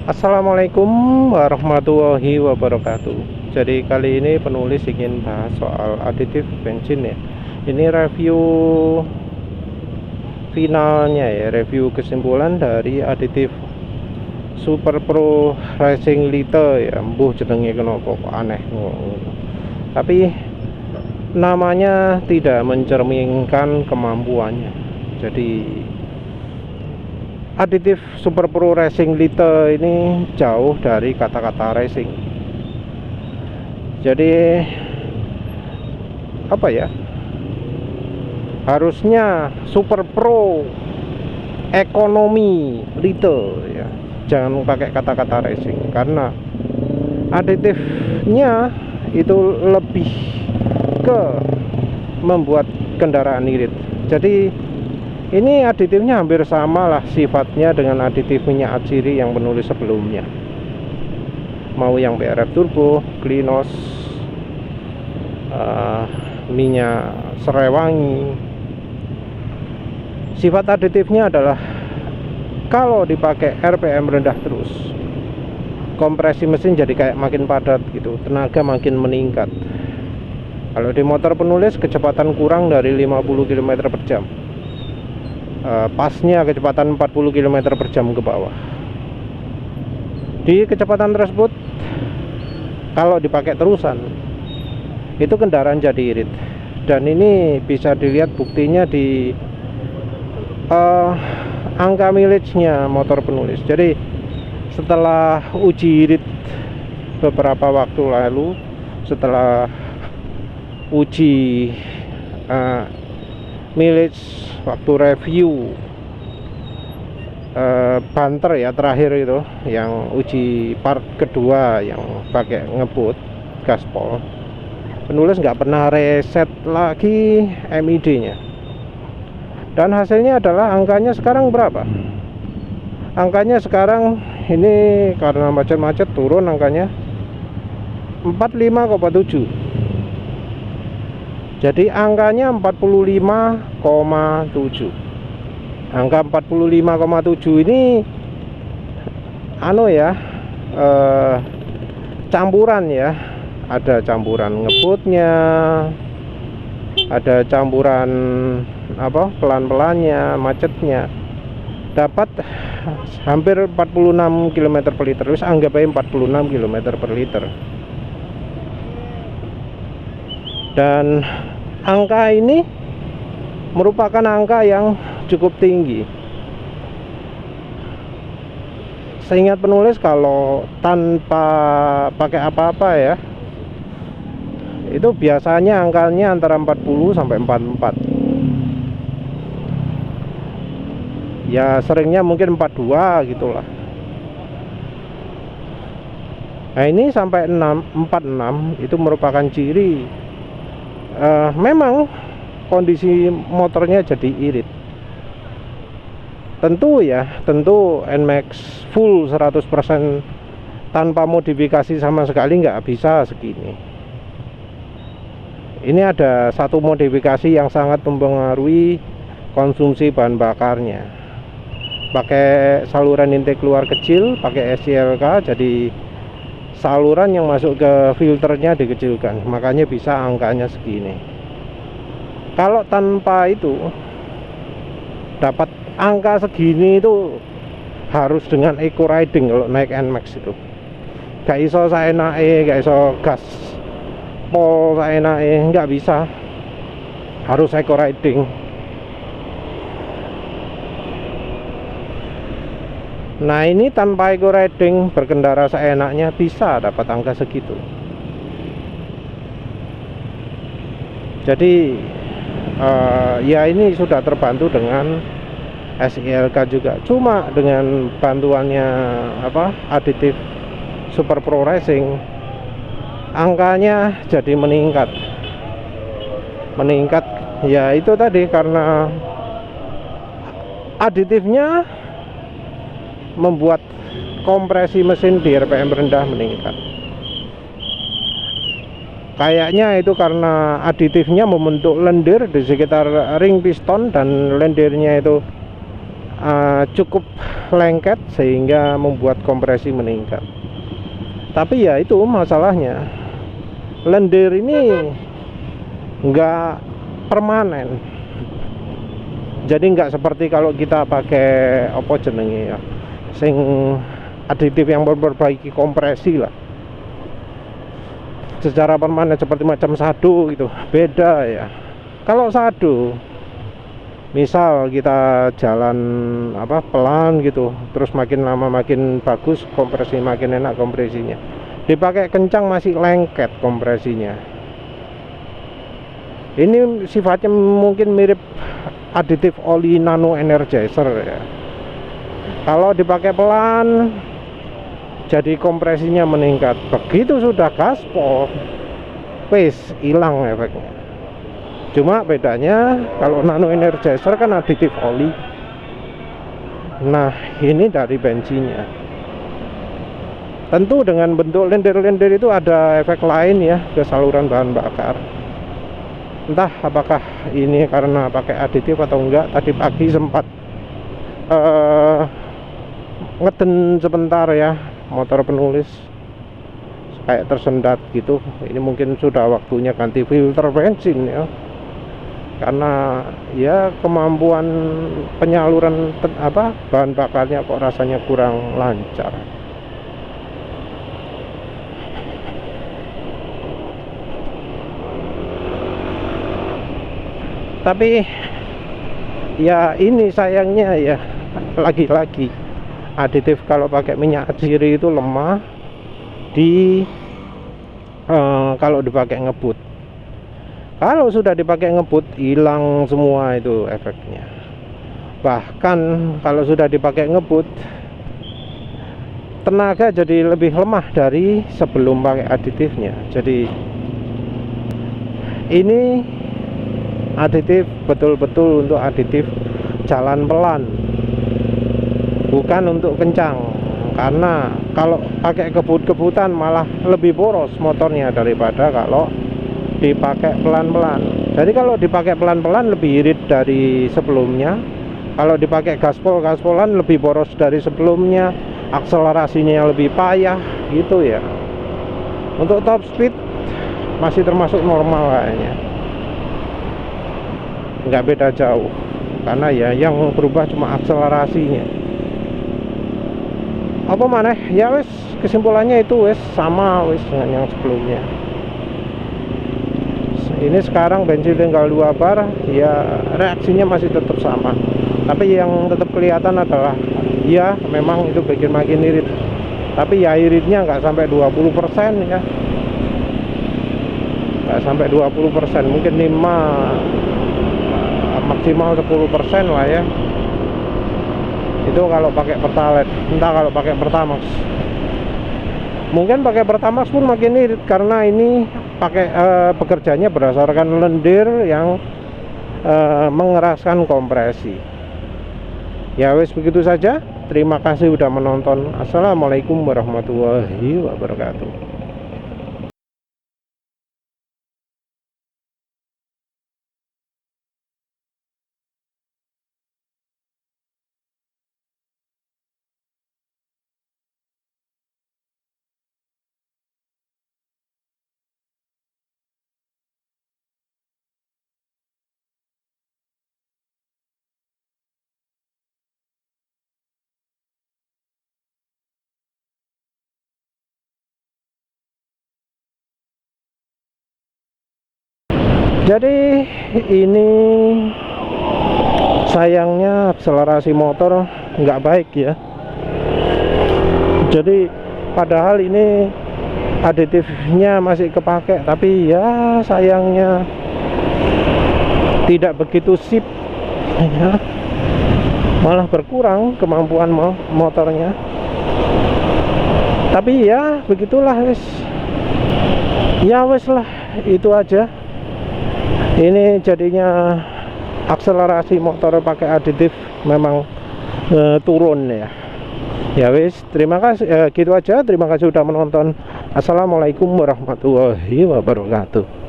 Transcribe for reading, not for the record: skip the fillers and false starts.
Assalamualaikum warahmatullahi wabarakatuh. Jadi kali ini penulis ingin bahas soal aditif bensin ya. Ini review finalnya ya, review kesimpulan dari aditif Super Pro Racing Lite ya. Mbuh jenenge kenapa kok aneh ngono. Tapi namanya tidak mencerminkan kemampuannya. Jadi aditif Super Pro Racing Lite ini jauh dari kata-kata racing. Jadi apa ya? Harusnya Super Pro Ekonomi Lite ya. Jangan pakai kata-kata racing karena aditifnya itu lebih ke membuat kendaraan irit. Jadi ini aditifnya hampir sama lah sifatnya dengan aditif minyak atsiri yang penulis sebelumnya. Mau yang BRF turbo, Klinos, minyak serewangi. Sifat aditifnya adalah kalau dipakai RPM rendah terus, kompresi mesin jadi kayak makin padat gitu, tenaga makin meningkat. Kalau di motor penulis kecepatan kurang dari 50 km per jam. Pasnya kecepatan 40 km per jam ke bawah. Di kecepatan tersebut kalau dipakai terusan itu kendaraan jadi irit. Dan ini bisa dilihat buktinya di angka mileage-nya motor penulis. Jadi setelah uji irit beberapa waktu lalu, setelah uji mileage waktu review banter ya terakhir itu, yang uji part kedua yang pakai ngebut gaspol, penulis nggak pernah reset lagi MID nya, dan hasilnya adalah angkanya sekarang berapa? Angkanya sekarang ini karena macet-macet turun angkanya 45,7. Jadi angkanya 45,7. Angka 45,7 ini campuran ya. Ada campuran ngebutnya, ada campuran pelan-pelannya, macetnya. Dapat hampir 46 km per liter. Terus anggap aja 46 km per liter. Dan angka ini merupakan angka yang cukup tinggi. Seingat penulis kalau tanpa pakai apa-apa ya, itu biasanya angkanya antara 40 sampai 44. Ya seringnya mungkin 42 gitulah. Nah ini sampai 46 itu merupakan ciri memang kondisi motornya jadi irit. Tentu NMAX full 100% tanpa modifikasi sama sekali nggak bisa segini. Ini ada satu modifikasi yang sangat mempengaruhi konsumsi bahan bakarnya. Pakai saluran intake keluar kecil, pakai SCLK, jadi saluran yang masuk ke filternya dikecilkan, makanya bisa angkanya segini. Kalau tanpa itu dapat angka segini itu harus dengan eco riding. Kalau naik NMAX itu gak iso saenake, gak iso gas pol saenake, nggak bisa, harus eco riding. Nah ini tanpa eco riding, berkendara seenaknya bisa dapat angka segitu. Jadi ya ini sudah terbantu dengan SILK juga. Cuma dengan bantuannya aditif Super Pro Racing, angkanya jadi meningkat. Ya itu tadi karena aditifnya membuat kompresi mesin di RPM rendah meningkat. Kayaknya itu karena aditifnya membentuk lendir di sekitar ring piston, dan lendirnya itu cukup lengket sehingga membuat kompresi meningkat. Tapi ya itu masalahnya, lendir ini nggak permanen. Jadi nggak seperti kalau kita pakai apa jenenge ya, sing aditif yang memperbaiki kompresi lah secara permanen seperti macam sado gitu. Beda ya. Kalau sado, misal kita jalan pelan gitu, terus makin lama makin bagus kompresi, makin enak kompresinya. Dipakai kencang masih lengket kompresinya. Ini sifatnya mungkin mirip aditif oli nano energizer ya. Kalau dipakai pelan jadi kompresinya meningkat. Begitu sudah gaspol, wis hilang efeknya. Cuma bedanya kalau nano energizer kan aditif oli. Nah, ini dari bensinnya. Tentu dengan bentuk lendir-lendir itu ada efek lain ya ke saluran bahan bakar. Entah apakah ini karena pakai aditif atau enggak. Tadi pagi sempat ngeden sebentar ya, motor penulis kayak tersendat gitu. Ini mungkin sudah waktunya ganti filter bensin ya, karena ya kemampuan penyaluran bahan bakarnya kok rasanya kurang lancar. Tapi ya ini sayangnya ya, lagi-lagi aditif kalau pakai minyak atsiri itu lemah di kalau dipakai ngebut. Kalau sudah dipakai ngebut hilang semua itu efeknya. Bahkan kalau sudah dipakai ngebut, tenaga jadi lebih lemah dari sebelum pakai aditifnya. Jadi ini aditif betul-betul untuk aditif jalan pelan, bukan untuk kencang. Karena kalau pakai kebut-kebutan malah lebih boros motornya daripada kalau dipakai pelan-pelan. Jadi kalau dipakai pelan-pelan lebih irit dari sebelumnya. Kalau dipakai gaspol-gaspolan lebih boros dari sebelumnya. Akselerasinya lebih payah gitu ya. Untuk top speed masih termasuk normal kayaknya, nggak beda jauh. Karena ya yang berubah cuma akselerasinya. Apa maneh ya wes, kesimpulannya itu wes sama wes dengan yang sebelumnya. Ini sekarang bensin tinggal 2 bar, ya reaksinya masih tetap sama. Tapi yang tetap kelihatan adalah ya memang itu bikin makin irit. Tapi ya iritnya nggak sampai 20% ya, nggak sampai 20%, mungkin 5 maksimal 10% lah ya. Itu kalau pakai Pertalite. Entah kalau pakai Pertamax, mungkin pakai Pertamax pun makin irit karena ini pakai bekerjanya berdasarkan lendir yang mengeraskan kompresi. Ya wes begitu saja. Terima kasih sudah menonton. Assalamualaikum warahmatullahi wabarakatuh. Jadi ini sayangnya akselerasi motor nggak baik ya. Jadi padahal ini aditifnya masih kepake, tapi ya sayangnya tidak begitu sip ya. Malah berkurang kemampuan motornya. Tapi ya begitulah wes. Ya wes lah, itu aja. Ini jadinya akselerasi motor pakai aditif memang turun ya. Ya wis, terima kasih gitu aja. Terima kasih sudah menonton. Assalamualaikum warahmatullahi wabarakatuh.